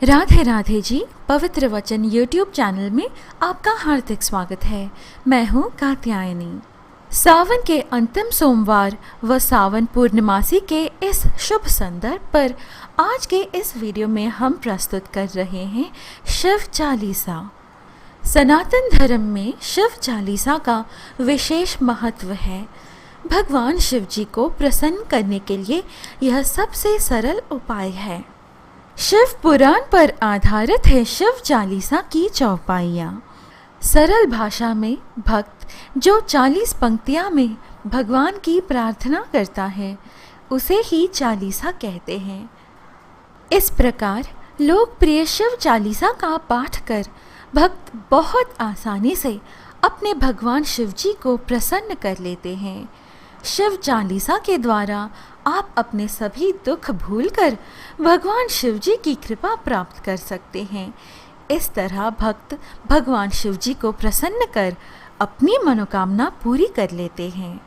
राधे राधे जी। पवित्र वचन YouTube channel में आपका हार्दिक स्वागत है। मैं हूँ कात्यायनी। सावन के अंतिम सोमवार व सावन पूर्णमासी के इस शुभ संदर्भ पर आज के इस वीडियो में हम प्रस्तुत कर रहे हैं शिव चालीसा। सनातन धर्म में शिव चालीसा का विशेष महत्व है। भगवान शिव जी को प्रसन्न करने के लिए यह सबसे सरल उपाय है। शिव पुराण पर आधारित है शिव चालीसा की चौपाइयाँ। सरल भाषा में भक्त जो 40 पंक्तियाँ में भगवान की प्रार्थना करता है उसे ही चालीसा कहते हैं। इस प्रकार लोकप्रिय शिव चालीसा का पाठ कर भक्त बहुत आसानी से अपने भगवान शिव जी को प्रसन्न कर लेते हैं। शिव चालीसा के द्वारा आप अपने सभी दुख भूलकर भगवान शिव जी की कृपा प्राप्त कर सकते हैं। इस तरह भक्त भगवान शिव जी को प्रसन्न कर अपनी मनोकामना पूरी कर लेते हैं।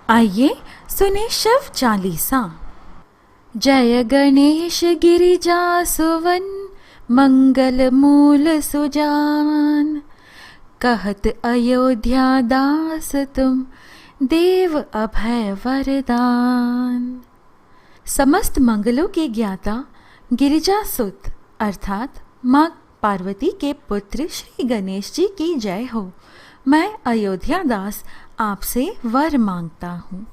आइए सुने शिव चालीसा। जय गणेश गिरिजा सुवन मंगल मूल सुजान, कहत अयोध्या दास तुम देव अभय वरदान। समस्त मंगलों के ज्ञाता गिरिजा सुत अर्थात माँ पार्वती के पुत्र श्री गणेश जी की जय हो। मैं अयोध्या दास आपसे वर मांगता हूँ।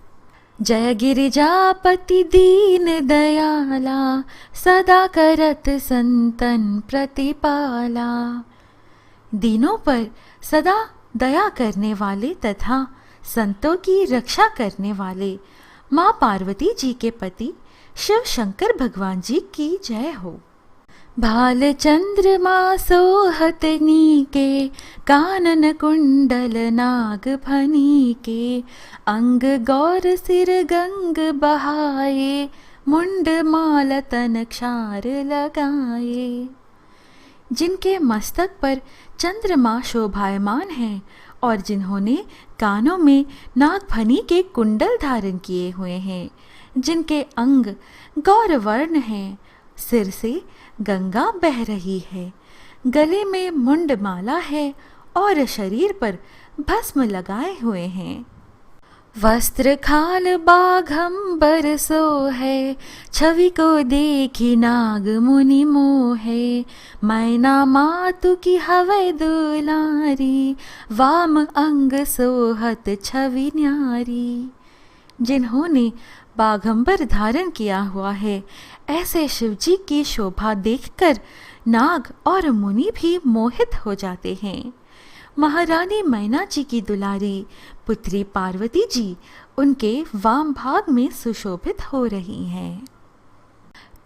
जय गिरिजापति दीन दयाला, सदा करत संतन प्रतिपाला। दीनों पर सदा दया करने वाले तथा संतों की रक्षा करने वाले माँ पार्वती जी के पति शिव शंकर भगवान जी की जय हो। भाल चंद्रमा सोहत नीके, कानन कुंडल नाग फनी के। अंग गौर सिर गंग बहाए, मुंड माल तन क्षार लगाए। जिनके मस्तक पर चंद्रमा शोभायमान है और जिन्होंने कानों में नागफनी के कुंडल धारण किए हुए हैं, जिनके अंग गौरवर्ण हैं, सिर से गंगा बह रही है, गले में मुंडमाला है और शरीर पर भस्म लगाए हुए हैं। वस्त्र खाल बाघंबर सो है, छवि को देखी नाग मुनि मोहे। मैना मातु की हवै दुलारी, वाम अंग सोहत छवि न्यारी। जिन्होंने बाघंबर धारण किया हुआ है, ऐसे शिवजी की शोभा देखकर नाग और मुनि भी मोहित हो जाते हैं। महारानी मैना जी की दुलारी पुत्री पार्वती जी उनके वाम भाग में सुशोभित हो रही हैं।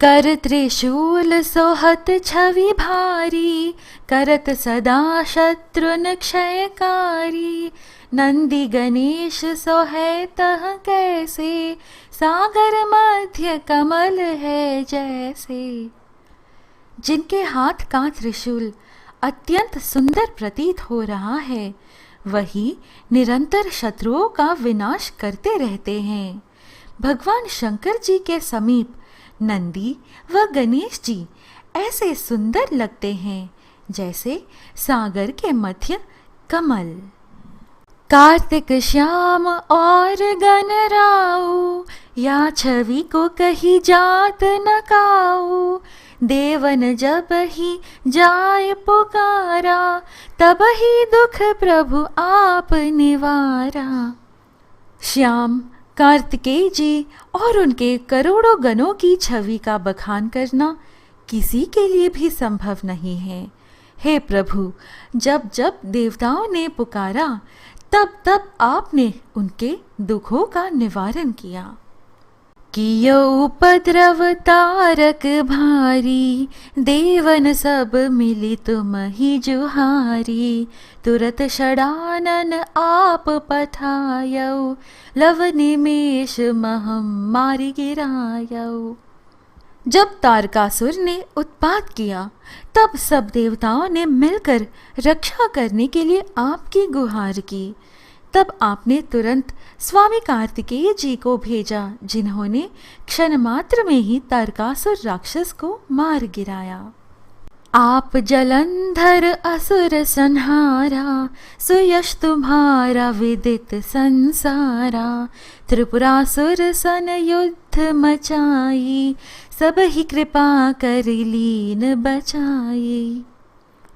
कर त्रिशूल सोहत छवि भारी, करत सदा शत्रुन क्षयकारी। नंदी गणेश सोहे तह कैसे, सागर मध्य कमल है जैसे। जिनके हाथ का त्रिशूल अत्यंत सुंदर प्रतीत हो रहा है, वही निरंतर शत्रुओं का विनाश करते रहते हैं। भगवान शंकर जी के समीप नंदी व गणेश जी ऐसे सुंदर लगते हैं जैसे सागर के मध्य कमल। कार्तिक श्याम और गणराऊ, या छवि को कही जात न काऊ। देवन जब ही जाय पुकारा, तब ही दुख प्रभु आप निवारा। श्याम कार्तिकेय जी और उनके करोड़ों गणों की छवि का बखान करना किसी के लिए भी संभव नहीं है। हे प्रभु, जब जब देवताओं ने पुकारा तब तब आपने उनके दुखों का निवारण किया। कियो उपद्रव तारक भारी, देवन सब मिली तुम ही जुहारी। तुरत षडानन आप पठायौ, लव निमेष महम मारी गिरायौ। जब तारकासुर ने उत्पात किया तब सब देवताओं ने मिलकर रक्षा करने के लिए आपकी गुहार की। तब आपने तुरंत स्वामी कार्तिकेय जी को भेजा, जिन्होंने क्षण मात्र में ही तारकासुर राक्षस को मार गिराया। आप जलंधर असुर संहारा, सुयश तुम्हारा विदित संसारा। त्रिपुरासुर सन युद्ध मचाई, सब ही कृपा कर लीन बचाई।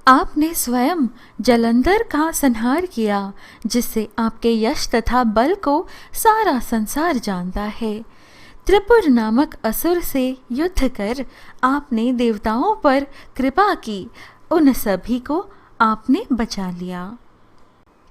आपने स्वयं जलंधर का संहार किया, जिससे आपके यश तथा बल को सारा संसार जानता है। त्रिपुर नामक असुर से युद्ध कर आपने देवताओं पर कृपा की, उन सभी को आपने बचा लिया।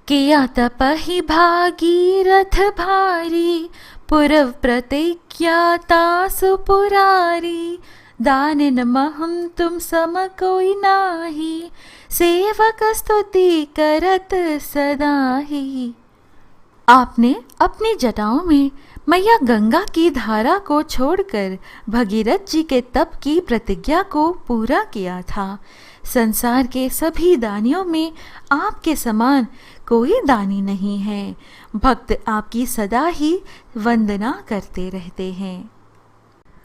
किया तपहि भागीरथ भारी, पूर्व प्रतिज्ञाता सुपुरारी। दानिन महम तुम सम कोई नाही, सेवक स्तुति करत सदाही। आपने अपनी जटाओं में मैया गंगा की धारा को छोड़कर भगीरथ जी के तप की प्रतिज्ञा को पूरा किया था। संसार के सभी दानियों में आपके समान कोई दानी नहीं है। भक्त आपकी सदा ही वंदना करते रहते हैं।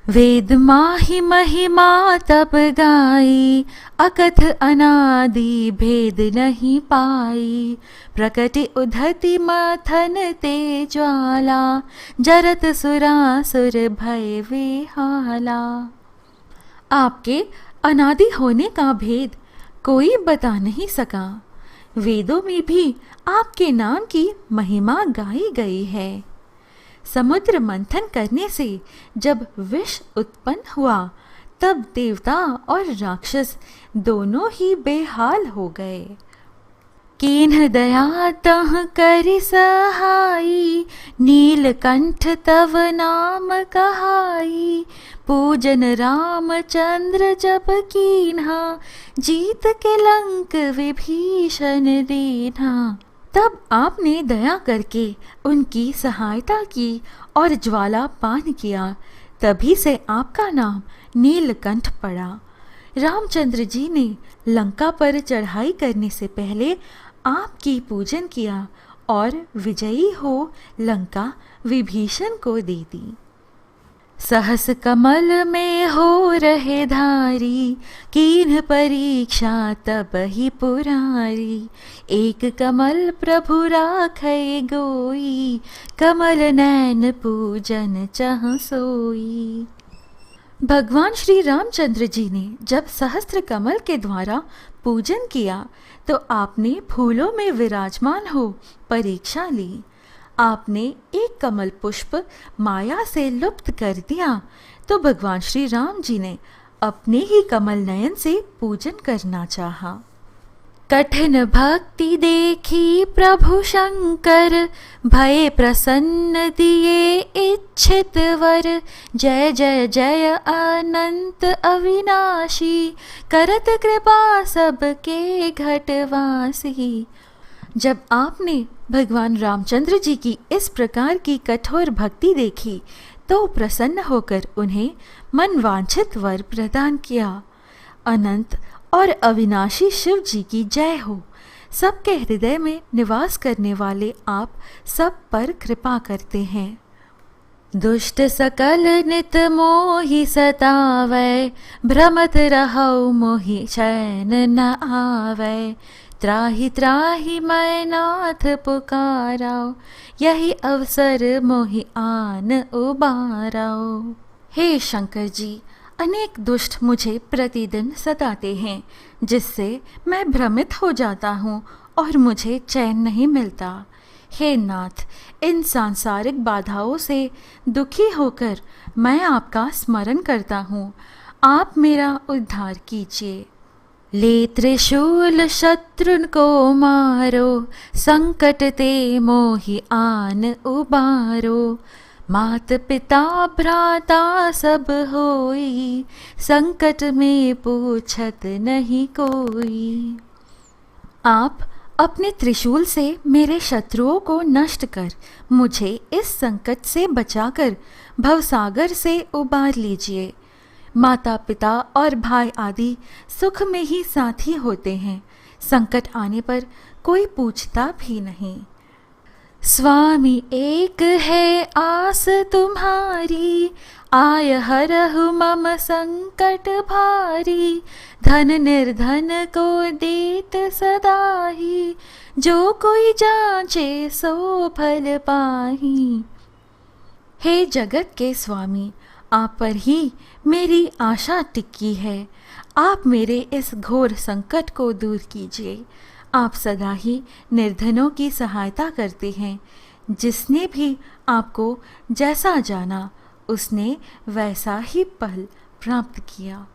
वेद माहि महिमा तप गाई, अकथ अनादि भेद नहीं पाई। प्रकटि उधति मथन ते ज्वाला, जरत सुरासुर भय विहाला। आपके अनादि होने का भेद कोई बता नहीं सका। वेदों में भी आपके नाम की महिमा गाई गई है। समुद्र मंथन करने से जब विष उत्पन्न हुआ, तब देवता और राक्षस दोनों ही बेहाल हो गए। कीन्ह दया तह करि सहाई, नीलकंठ तव नाम कहाई। पूजन रामचंद्र जब कीन्हा, जीत के लंक विभीषण दीन्हा। तब आपने दया करके उनकी सहायता की और ज्वाला पान किया। तभी से आपका नाम नीलकंठ पड़ा। रामचंद्र जी ने लंका पर चढ़ाई करने से पहले आपकी पूजन किया और विजयी हो लंका विभीषण को दे दी। सहस कमल में हो रहे धारी, कीन्ह परीक्षा तब ही पुरारी। एक कमल प्रभु राखै गोई, कमल नैन पूजन चह सोई। भगवान श्री रामचंद्र जी ने जब सहस्त्र कमल के द्वारा पूजन किया, तो आपने फूलों में विराजमान हो परीक्षा ली। आपने एक कमल पुष्प माया से लुप्त कर दिया, तो भगवान श्री राम जी ने अपने ही कमल नयन से पूजन करना चाहा। कठिन भक्ति देखी प्रभु शंकर, भय प्रसन्न दिए इच्छित वर। जय जय जय अनंत अविनाशी, करत कृपा सबके घटवासी। जब आपने भगवान रामचंद्र जी की इस प्रकार की कठोर भक्ति देखी, तो प्रसन्न होकर उन्हें मनवांछित वर प्रदान किया। अनंत और अविनाशी शिव जी की जय हो। सबके हृदय में निवास करने वाले आप सब पर कृपा करते हैं। दुष्ट सकल नित मोहि सतावै, भ्रमत रहौ मोहि चैन न आवै। त्राहि त्राहि मैं नाथ पुकाराओ, यही अवसर मोहि आन उबाराओ। हे शंकर जी, अनेक दुष्ट मुझे प्रतिदिन सताते हैं, जिससे मैं भ्रमित हो जाता हूँ और मुझे चैन नहीं मिलता। हे नाथ, इन सांसारिक बाधाओं से दुखी होकर मैं आपका स्मरण करता हूँ। आप मेरा उद्धार कीजिए। ले त्रिशूल शत्रुन को मारो, संकट ते मोहि आन उबारो। मात पिता भ्राता सब होई, संकट में पूछत नहीं कोई। आप अपने त्रिशूल से मेरे शत्रुओं को नष्ट कर मुझे इस संकट से बचाकर भवसागर से उबार लीजिए। माता पिता और भाई आदि सुख में ही साथी होते हैं, संकट आने पर कोई पूछता भी नहीं। स्वामी एक है आस तुम्हारी, आय हरहु मम संकट भारी। धन निर्धन को देत सदाही, जो कोई जांचे सो फल पाही। हे जगत के स्वामी, आप पर ही मेरी आशा टिकी है। आप मेरे इस घोर संकट को दूर कीजिए। आप सदा ही निर्धनों की सहायता करते हैं। जिसने भी आपको जैसा जाना, उसने वैसा ही फल प्राप्त किया।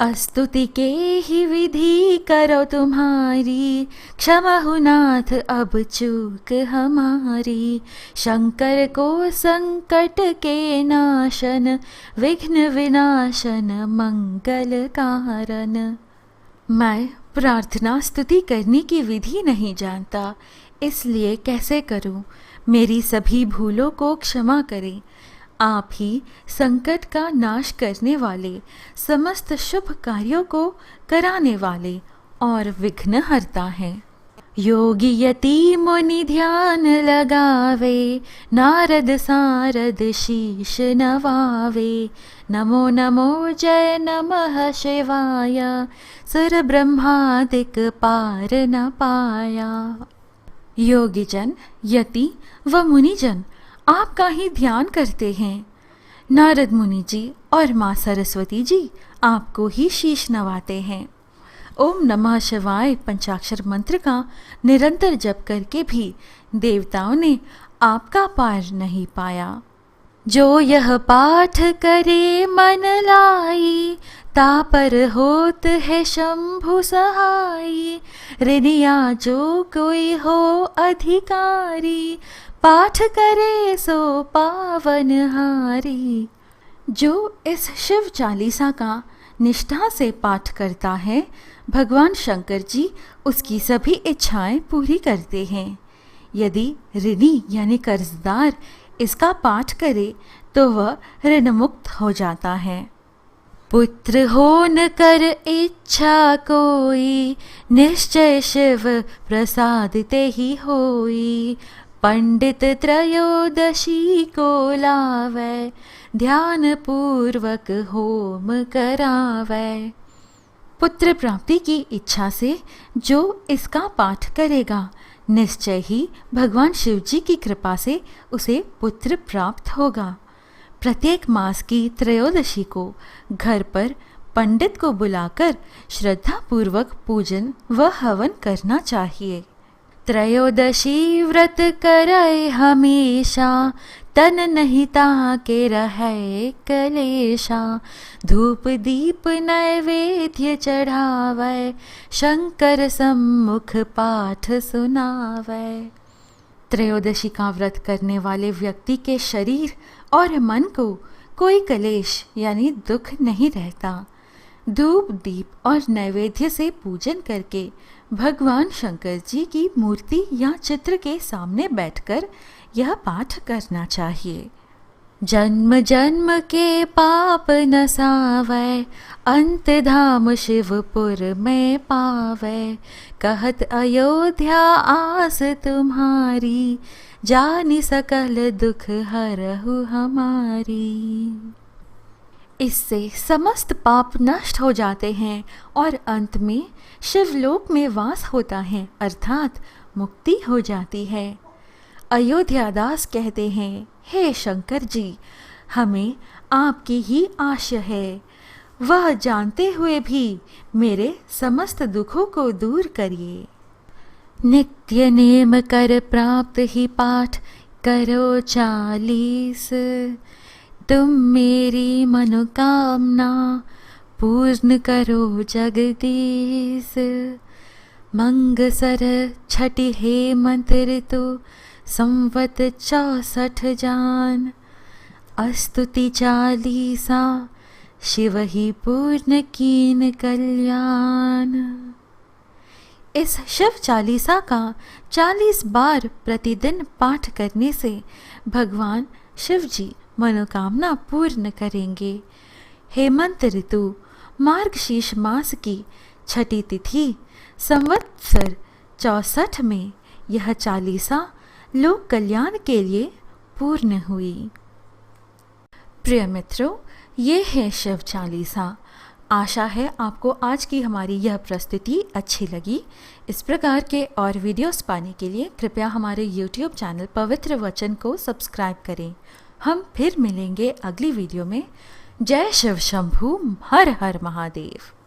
स्तुति के ही विधि करो तुम्हारी, क्षमा नाथ अब चूक हमारी। शंकर को संकट के नाशन, विघ्न विनाशन मंगल कारण। मैं प्रार्थना स्तुति करने की विधि नहीं जानता, इसलिए कैसे करूं? मेरी सभी भूलों को क्षमा करें। आप ही संकट का नाश करने वाले, समस्त शुभ कार्यों को कराने वाले और विघ्न हरता हैं। योगी यति मुनि ध्यान लगावे, नारद सारद शीश नवावे। नमो नमो जय नमः शिवाय, सुर ब्रह्मादिक पार न पाया। योगीजन, यति व मुनिजन आपका ही ध्यान करते हैं। नारद मुनि जी और माँ सरस्वती जी आपको ही शीश नवाते हैं। ओम नमः शिवाय पंचाक्षर मंत्र का निरंतर जप करके भी देवताओं ने आपका पार नहीं पाया। जो यह पाठ करे मन लाई, तापर होत है शंभु सहाई। हृदया जो कोई हो अधिकारी, पाठ करे सो पावन हारी। जो इस शिव चालीसा का निष्ठा से पाठ करता है, भगवान शंकर जी उसकी सभी इच्छाएं पूरी करते हैं। यदि ऋणी यानी कर्जदार इसका पाठ करे तो वह ऋण मुक्त हो जाता है। पुत्र हो न कर इच्छा कोई, निश्चय शिव प्रसादते ही होई। पंडित त्रयोदशी को लावै, ध्यान पूर्वक होम करावै। पुत्र प्राप्ति की इच्छा से जो इसका पाठ करेगा, निश्चय ही भगवान शिव जी की कृपा से उसे पुत्र प्राप्त होगा। प्रत्येक मास की त्रयोदशी को घर पर पंडित को बुलाकर श्रद्धा पूर्वक पूजन व हवन करना चाहिए। त्रयोदशी व्रत करे हमेशा, तन नहीं ताके रहे कलेशा। धूप दीप नैवेद्य चढ़ावै, शंकर सम्मुख पाठ सुनावै। त्रयोदशी का व्रत करने वाले व्यक्ति के शरीर और मन को कोई कलेश यानी दुख नहीं रहता। धूप दीप और नैवेद्य से पूजन करके भगवान शंकर जी की मूर्ति या चित्र के सामने बैठकर यह पाठ करना चाहिए। जन्म जन्म के पाप नसावै, अंत धाम शिवपुर में पावै। कहत अयोध्या आस तुम्हारी, जानि सकल दुख हरहु हमारी। इससे समस्त पाप नष्ट हो जाते हैं और अंत में शिवलोक में वास होता है, अर्थात मुक्ति हो जाती है। अयोध्यादास कहते हैं, हे शंकर जी, हमें आपकी ही आश है। वह जानते हुए भी मेरे समस्त दुखों को दूर करिए। नित्य नेम कर प्राप्त ही पाठ करो 40। तुम मेरी मनोकामना पूर्ण करो जगदीश। मंगसर छठी हेमंत ऋतु, संवत 64 जान। स्तुति चालीसा, शिव ही पूर्ण कीन कल्याण। इस शिव चालीसा का 40 बार प्रतिदिन पाठ करने से भगवान शिव जी मनोकामना पूर्ण करेंगे। हेमंत ऋतु मार्गशीर्ष मास की छठी तिथि संवत्सर 64 में यह चालीसा लोक कल्याण के लिए पूर्ण हुई। प्रिय मित्रों, ये है शिव चालीसा। आशा है आपको आज की हमारी यह प्रस्तुति अच्छी लगी। इस प्रकार के और वीडियोस पाने के लिए कृपया हमारे YouTube चैनल पवित्र वचन को सब्सक्राइब करें। हम फिर मिलेंगे अगली वीडियो में। जय शिव शंभू, हर हर महादेव।